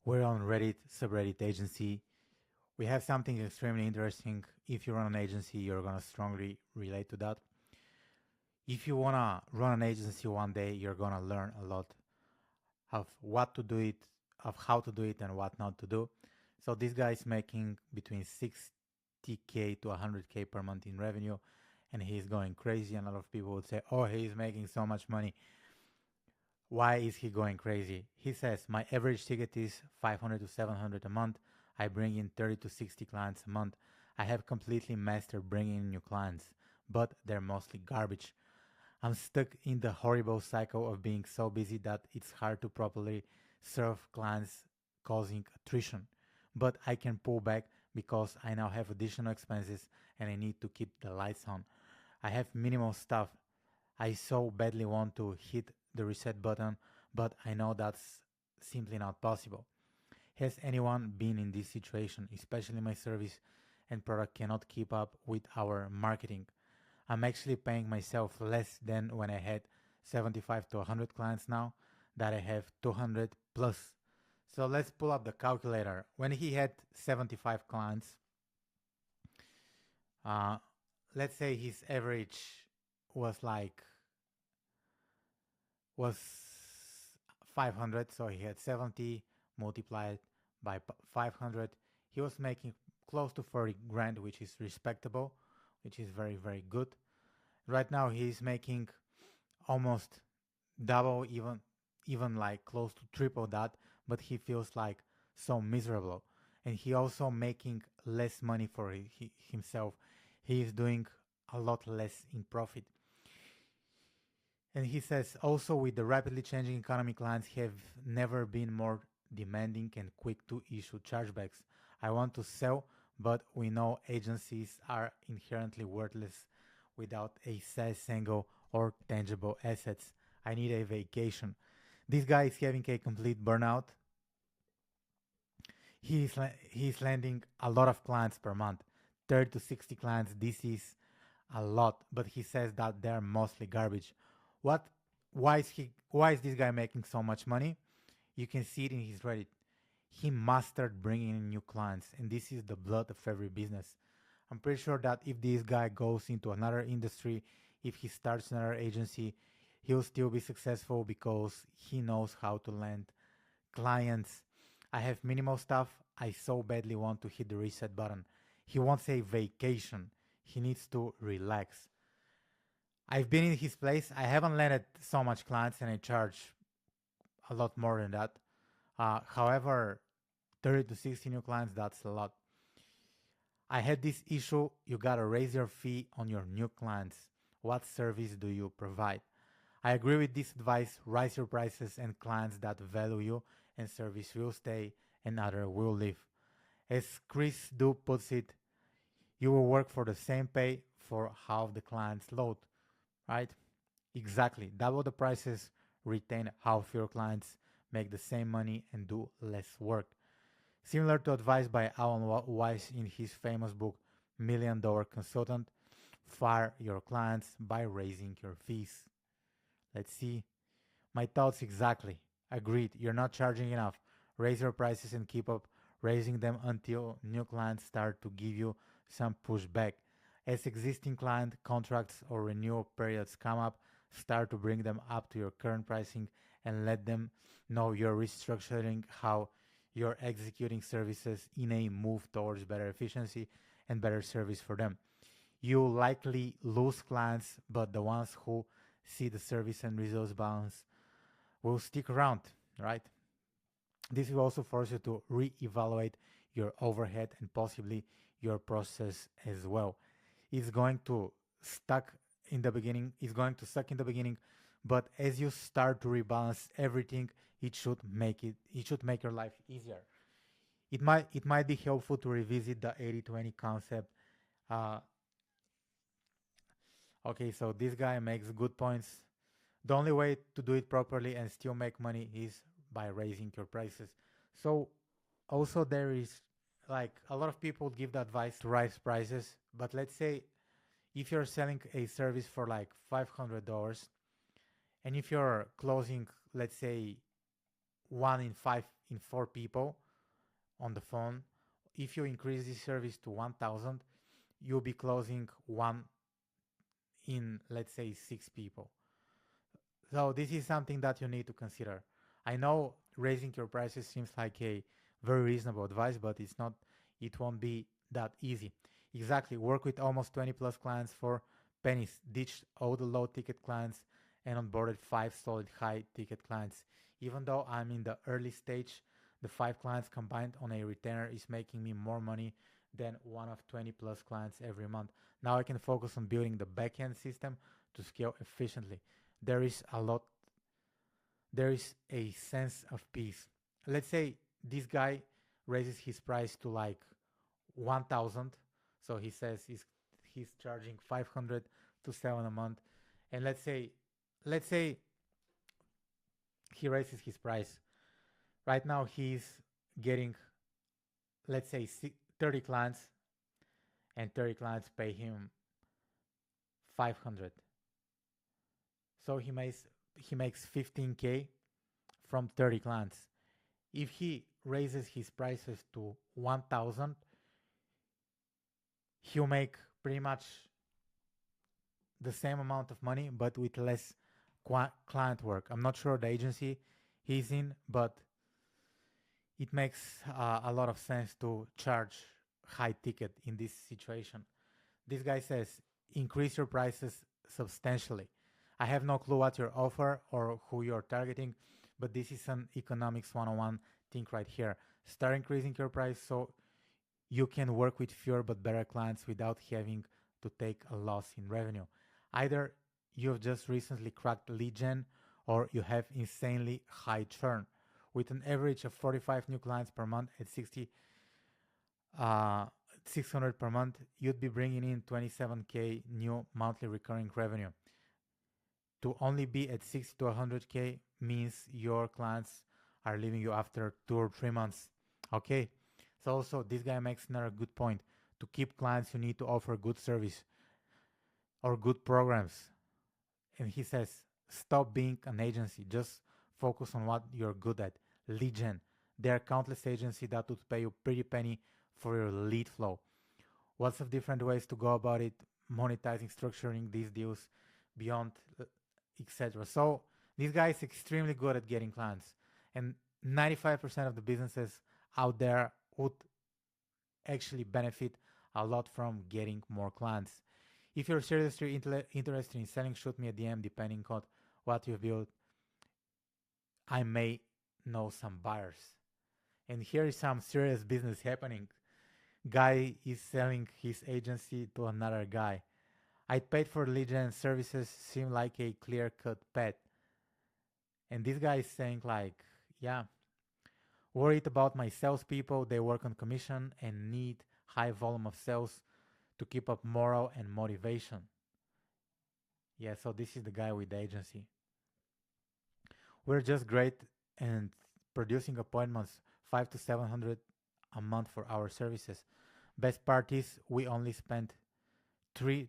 We're on Reddit, subreddit agency. We have something extremely interesting. If you run an agency, you're gonna strongly relate to that. If you wanna run an agency one day, you're gonna learn a lot of what to do it, of how to do it, and what not to do. So this guy is making between 60K to 100K per month in revenue, and he's going crazy. And a lot of people would say, "Oh, he's making so much money. Why is he going crazy?" He says, "My average ticket is 500 to 700 a month. I bring in 30 to 60 clients a month. I have completely mastered bringing in new clients, but they're mostly garbage. I'm stuck in the horrible cycle of being so busy that it's hard to properly serve clients, causing attrition. But I can pull back because I now have additional expenses and I need to keep the lights on. I have minimal stuff. I so badly want to hit the reset button, but I know that's simply not possible. Has anyone been in this situation, especially my service and product cannot keep up with our marketing? I'm actually paying myself less than when I had 75 to 100 clients now that I have 200 plus. So let's pull up the calculator. When he had 75 clients, uh, let's say his average was like was 500, so he had 70 multiplied by 500. He was making close to 40 grand, which is respectable, which is very, very good. Right now, he's making almost double, even like close to triple that, but he feels like so miserable. And he also making less money for himself. He is doing a lot less in profit. And he says also with the rapidly changing economy, clients have never been more demanding and quick to issue chargebacks. I want to sell, but we know agencies are inherently worthless without a SaaS angle or tangible assets. I need a vacation. This guy is having a complete burnout. He's landing a lot of clients per month, 30 to 60 clients. This is a lot, but he says that they're mostly garbage. What? Why is he? Why is this guy making so much money? You can see it in his Reddit. He mastered bringing in new clients, and this is the blood of every business. I'm pretty sure that if this guy goes into another industry, if he starts another agency, he'll still be successful because he knows how to land clients. I have minimal stuff. I so badly want to hit the reset button. He wants a vacation. He needs to relax. I've been in his place. I haven't landed so much clients and I charge a lot more than that. However, 30 to 60 new clients, that's a lot. I had this issue. You gotta raise your fee on your new clients. What service do you provide? I agree with this advice. Raise your prices and clients that value you and service will stay and other will leave. As Chris Du puts it, you will work for the same pay for half the client's load, right? Exactly. Double the prices, retain half your clients, make the same money and do less work. Similar to advice by Alan Weiss in his famous book $1 Million Consultant, fire your clients by raising your fees. Let's see. My thoughts exactly. Agreed. You're not charging enough. Raise your prices and keep up raising them until new clients start to give you some pushback. As existing client contracts or renewal periods come up, start to bring them up to your current pricing and let them know you're restructuring how you're executing services in a move towards better efficiency and better service for them. You likely lose clients, but the ones who see the service and results balance will stick around, right? This will also force you to re-evaluate your overhead and possibly your process as well. It's going to stuck in the beginning, it's going to suck in the beginning, but as you start to rebalance everything, it should make your life easier. It might be helpful to revisit the 80-20 concept. Uh, okay, so this guy makes good points. The only way to do it properly and still make money is by raising your prices. So also there is like a lot of people give the advice to raise prices, but let's say if you're selling a service for like $500 and if you're closing, let's say one in five in four people on the phone. If you increase this service to 1,000, you'll be closing one in, let's say, six people. So this is something that you need to consider. I know raising your prices seems like a very reasonable advice, but it's not. It won't be that easy. Exactly. Work with almost 20 plus clients for pennies. Ditched all the low ticket clients and onboarded five solid high ticket clients. Even though I'm in the early stage, the five clients combined on a retainer is making me more money than one of 20 plus clients every month. Now I can focus on building the backend system to scale efficiently. There is a lot, there is a sense of peace. Let's say this guy raises his price to like 1,000. So he says he's charging 500 to 7 a month. And let's say he raises his price. Right now he's getting, let's say, 30 clients, and 30 clients pay him 500. So he makes 15k from 30 clients. If he raises his prices to 1,000, he'll make pretty much the same amount of money, but with less client work. I'm not sure the agency he's in, but it makes a lot of sense to charge high ticket in this situation. This guy says, increase your prices substantially. I have no clue what your offer or who you're targeting, but this is an economics 101 thing right here. Start increasing your price so you can work with fewer but better clients without having to take a loss in revenue. Either you've just recently cracked lead gen or you have insanely high churn. With an average of 45 new clients per month at 600 per month, you'd be bringing in 27k new monthly recurring revenue. To only be at 60 to 100k means your clients are leaving you after 2 or 3 months. Okay, so also this guy makes another good point. To keep clients, you need to offer good service or good programs. And he says, stop being an agency, just focus on what you're good at. Lead gen. There are countless agencies that would pay you pretty penny for your lead flow. Lots of different ways to go about it, monetizing, structuring these deals beyond, etc. So this guy is extremely good at getting clients, and 95% of the businesses out there would actually benefit a lot from getting more clients. If you're seriously interested in selling, shoot me a DM depending on what you've built. I may know some buyers. And here is some serious business happening. Guy is selling his agency to another guy. I paid for lead gen services, seem like a clear-cut bet. And this guy is saying like, yeah, worried about my salespeople. They work on commission and need high volume of sales to keep up morale and motivation. Yeah, so this is the guy with the agency. We're just great and producing appointments 5 to 700 a month for our services. Best part is we only spend 3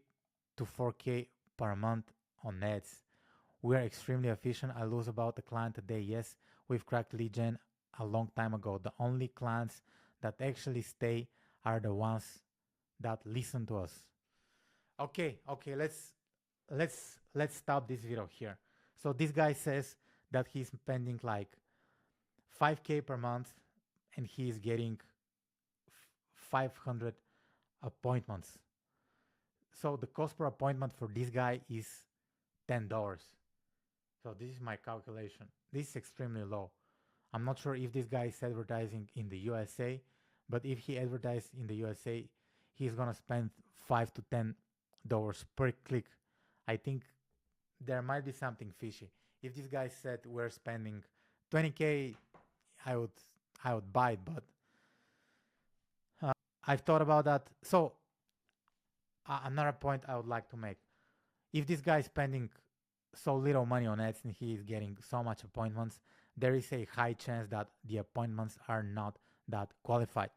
to 4k per month on ads. We are extremely efficient. I lose about a client a day. Yes, we've cracked lead gen a long time ago. The only clients that actually stay are the ones that listen to us. Okay, let's stop this video here. So this guy says that he's spending like 5k per month and he's getting 500 appointments. So the cost per appointment for this guy is $10. So this is my calculation. This is extremely low. I'm not sure if this guy is advertising in the USA, but if he advertised in the USA, he's gonna spend $5 to $10 per click. I think there might be something fishy. If this guy said we're spending 20k, I would buy it, but I've thought about that. So another point I would like to make: if this guy is spending so little money on ads and he is getting so much appointments, there is a high chance that the appointments are not that qualified.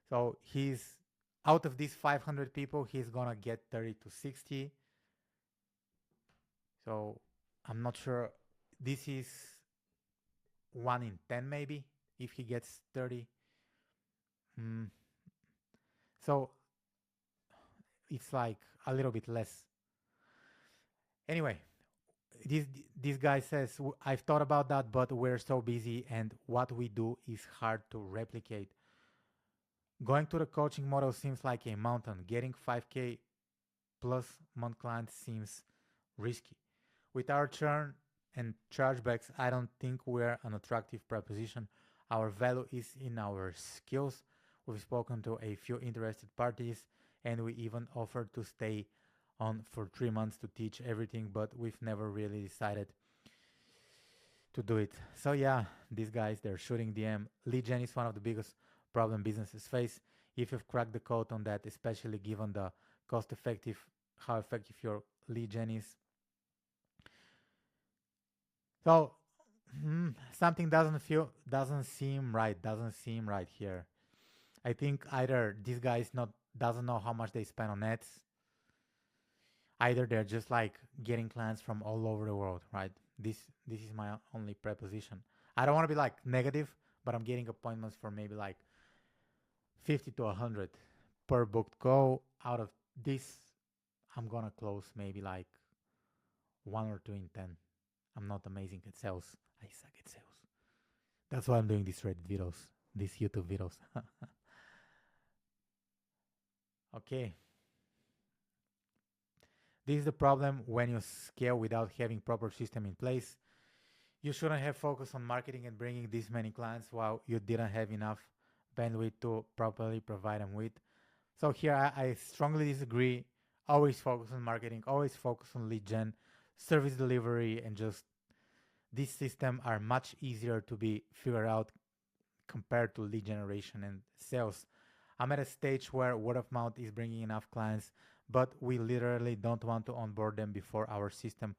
So he's out of these 500 people, he's gonna get 30 to 60. So I'm not sure. This is 1 in 10 maybe if he gets 30. Mm. So it's like a little bit less. Anyway, this this guy says, I've thought about that, but we're so busy and what we do is hard to replicate. Going to the coaching model seems like a mountain. Getting 5K plus month clients seems risky. With our churn and chargebacks, I don't think we're an attractive proposition. Our value is in our skills. We've spoken to a few interested parties and we even offered to stay on for 3 months to teach everything, but we've never really decided to do it. So yeah, these guys, they're shooting DM. Lead gen is one of the biggest problem businesses face. If you've cracked the code on that, especially given the cost effective, how effective your lead gen is. So something doesn't seem right. Doesn't seem right here. I think either this guy is not doesn't know how much they spend on ads. Either they're just like getting clients from all over the world, right? This is my only preposition. I don't want to be like negative, but I'm getting appointments for maybe like 50 to 100 per booked call. Out of this, I'm gonna close maybe like 1 or 2 in 10. I'm not amazing at sales. I suck at sales. That's why I'm doing these Reddit videos, these YouTube videos. Okay. This is the problem when you scale without having proper system in place. You shouldn't have focused on marketing and bringing this many clients while you didn't have enough bandwidth to properly provide them with. So here I strongly disagree. Always focus on marketing, always focus on lead gen, service delivery, and just these systems are much easier to be figured out compared to lead generation and sales. I'm at a stage where word of mouth is bringing enough clients, but we literally don't want to onboard them before our system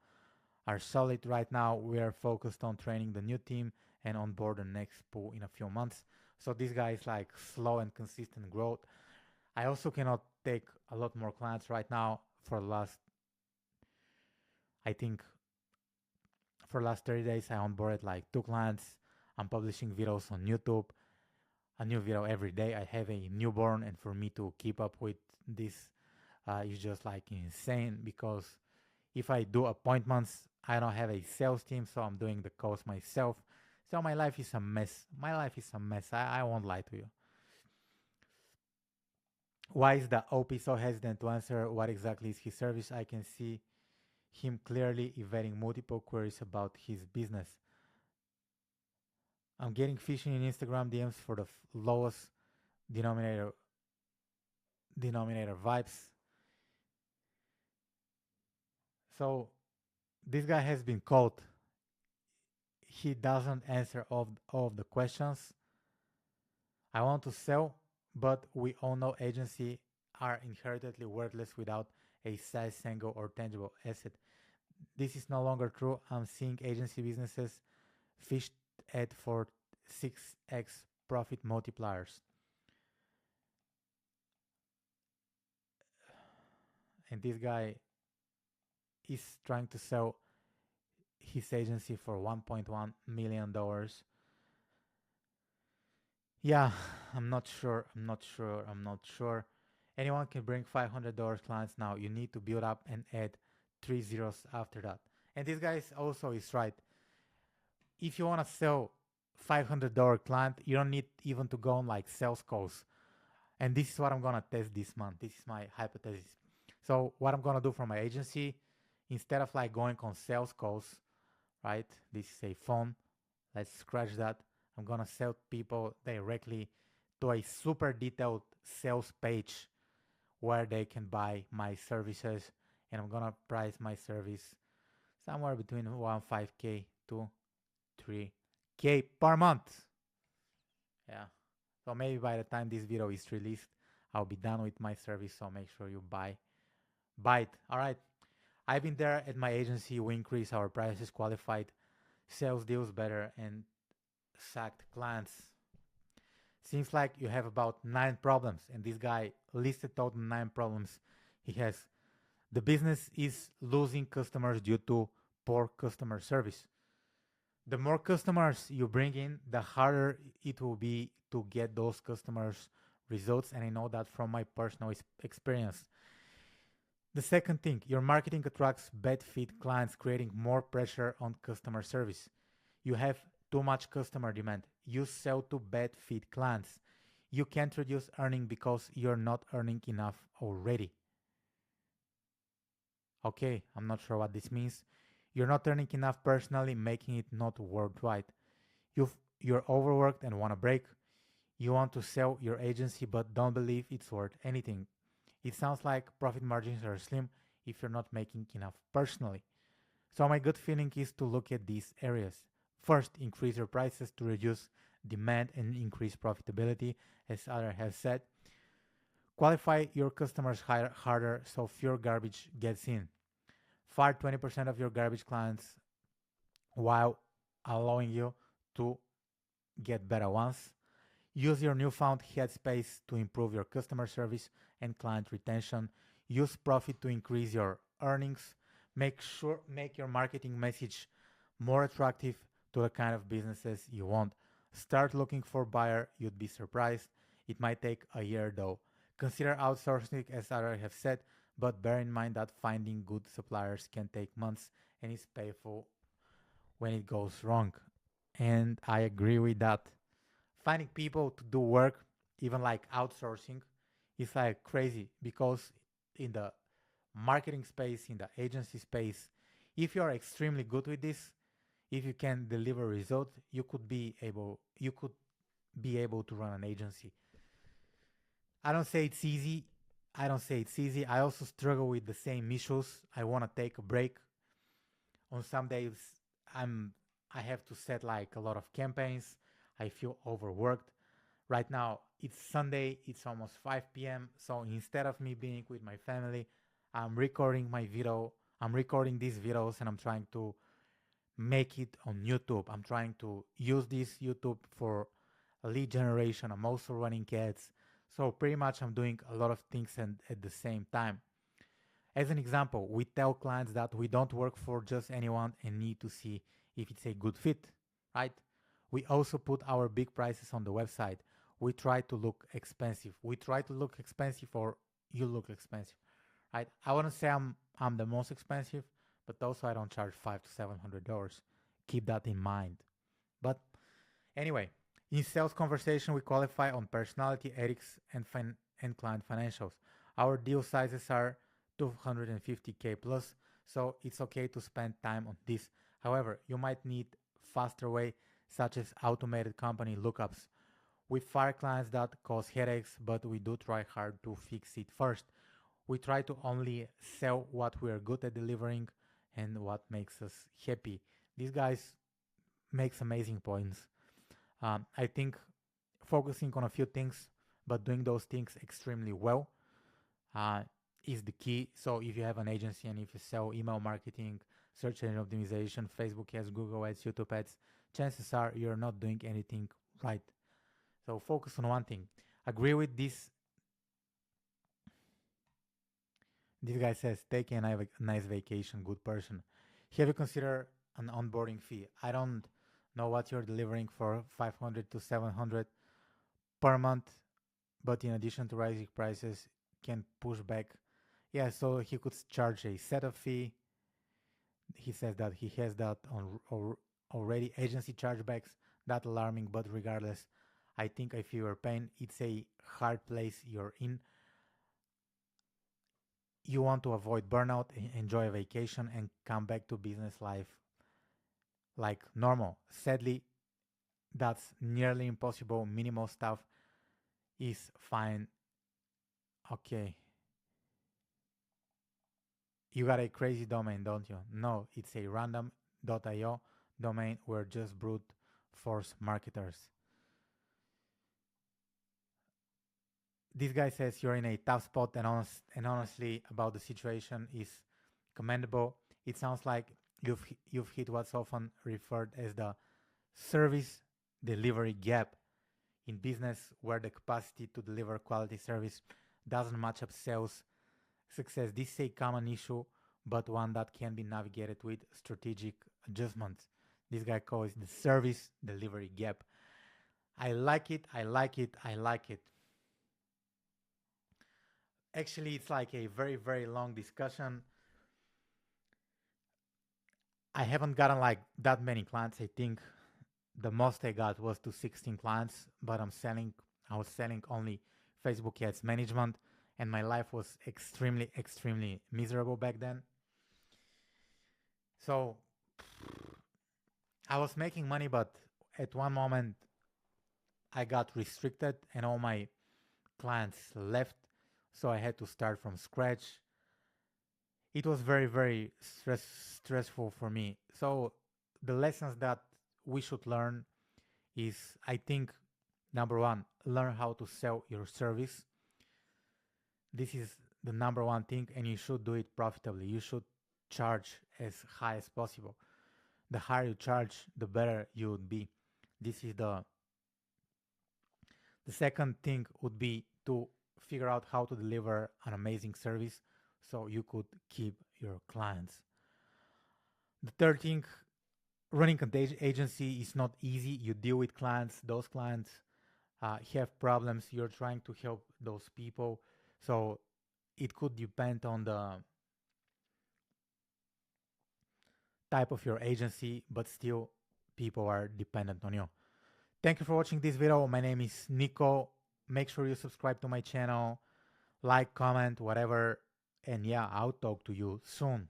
are solid. Right now, we are focused on training the new team and onboard the next pool in a few months. So this guy is like slow and consistent growth. I also cannot take a lot more clients right now. For the last, I think, for the last 30 days, I onboarded like 2 clients. I'm publishing videos on YouTube, a new video every day. I have a newborn, and for me to keep up with this is just like insane because if I do appointments, I don't have a sales team, so I'm doing the calls myself. So my life is a mess. My life is a mess. I won't lie to you. Why is the OP so hesitant to answer what exactly is his service? I can see him clearly evading multiple queries about his business. I'm getting phishing in Instagram DMs for the lowest denominator vibes. So this guy has been caught. He doesn't answer all of the questions. I want to sell, but we all know agency are inherently worthless without a size single or tangible asset. This is no longer true. I'm seeing agency businesses fished at for 6x profit multipliers. And this guy is trying to sell his agency for $1.1 million. Yeah, I'm not sure. I'm not sure. Anyone can bring $500 clients now. You need to build up and add 3 zeros after that. And this guy also is right. If you want to sell $500 client, you don't need even to go on like sales calls. And this is what I'm gonna test this month. This is my hypothesis. So what I'm gonna do for my agency, instead of like going on sales calls, right? This is a phone. Let's scratch that. I'm gonna sell people directly to a super detailed sales page where they can buy my services, and I'm gonna price my service somewhere between 1.5K to 3K per month. Yeah. So maybe by the time this video is released, I'll be done with my service. So make sure you buy it. All right. I've been there at my agency. We increase our prices, qualified sales deals better, and sacked clients. Seems like you have about 9 problems, and this guy listed out 9 problems he has. The business is losing customers due to poor customer service. The more customers you bring in, the harder it will be to get those customers results. And I know that from my personal experience. The second thing, your marketing attracts bad fit clients, creating more pressure on customer service. You have too much customer demand. You sell to bad fit clients. You can't reduce earning because you're not earning enough already. Okay, I'm not sure what this means. You're not earning enough personally, making it not worthwhile. You're overworked and want a break. You want to sell your agency but don't believe it's worth anything. It sounds like profit margins are slim if you're not making enough personally. So my gut feeling is to look at these areas. First, increase your prices to reduce demand and increase profitability, as others have said. Qualify your customers harder so fewer garbage gets in. Fire 20% of your garbage clients while allowing you to get better ones. Use your newfound headspace to improve your customer service and client retention. Use profit to increase your earnings. Make your marketing message more attractive to the kind of businesses you want. Start looking for buyer. You'd be surprised. It might take a year though. Consider outsourcing as I have said, but bear in mind that finding good suppliers can take months and is painful when it goes wrong. And I agree with that. Finding people to do work, even like outsourcing, is like crazy because in the marketing space, in the agency space, if you are extremely good with this, if you can deliver results, you could be able to run an agency. I don't say it's easy. I don't say it's easy. I also struggle with the same issues. I want to take a break. On some days, I'm I have to set like a lot of campaigns. I feel overworked. Right now, it's Sunday. It's almost 5 p.m. So instead of me being with my family, I'm recording my video. I'm recording these videos and I'm trying to make it on YouTube. I'm trying to use this YouTube for lead generation. I'm also running ads. So pretty much I'm doing a lot of things and at the same time. As an example, we tell clients that we don't work for just anyone and need to see if it's a good fit, right? We also put our big prices on the website. We try to look expensive. We try to look expensive or you look expensive, right? I wouldn't say I'm the most expensive, but also I don't charge $500 to $700. Keep that in mind. But anyway, in sales conversation, we qualify on personality, ethics, and client financials. Our deal sizes are 250K plus, so it's okay to spend time on this. However, you might need faster way, such as automated company lookups. We fire clients that cause headaches, but we do try hard to fix it first. We try to only sell what we are good at delivering and what makes us happy. These guys makes amazing points. I think focusing on a few things, but doing those things extremely well, uh, is the key. So if you have an agency and if you sell email marketing, search engine optimization, Facebook ads, Google ads, YouTube ads, chances are you're not doing anything right. So focus on one thing. Agree with this. This guy says, take a nice vacation, good person. Have you considered an onboarding fee? I don't know what you're delivering for 500 to 700 per month, but in addition to rising prices, can push back. Yeah, so he could charge a setup fee. He says that he has that on already. Agency chargebacks, that alarming, but regardless, I think if you are paying, it's a hard place you're in. You want to avoid burnout, enjoy a vacation, and come back to business life like normal. Sadly, that's nearly impossible. Minimal stuff is fine. Okay. You got a crazy domain, don't you? No, it's a random.io domain. We're just brute force marketers. This guy says you're in a tough spot, and honestly, about the situation is commendable. It sounds like you've hit what's often referred as the service delivery gap in business, where the capacity to deliver quality service doesn't match up sales success. This is a common issue, but one that can be navigated with strategic adjustments. This guy calls the service delivery gap. I like it. I like it. I like it. Actually, it's like a very, very long discussion. I haven't gotten like that many clients. I think the most I got was to 16 clients, but I was selling only Facebook ads management, and my life was extremely, extremely miserable back then. So I was making money, but at one moment I got restricted and all my clients left. So I had to start from scratch. It was very, very stressful for me. So the lessons that we should learn is, I think, number one, learn how to sell your service. This is the number one thing, and you should do it profitably. You should charge as high as possible. The higher you charge, the better you would be. This is the second thing would be to figure out how to deliver an amazing service so you could keep your clients. The third thing, running an agency is not easy. You deal with clients, those clients have problems. You're trying to help those people. So it could depend on the type of your agency, but still people are dependent on you. Thank you for watching this video. My name is Niko. Make sure you subscribe to my channel, like, comment, whatever. And yeah, I'll talk to you soon.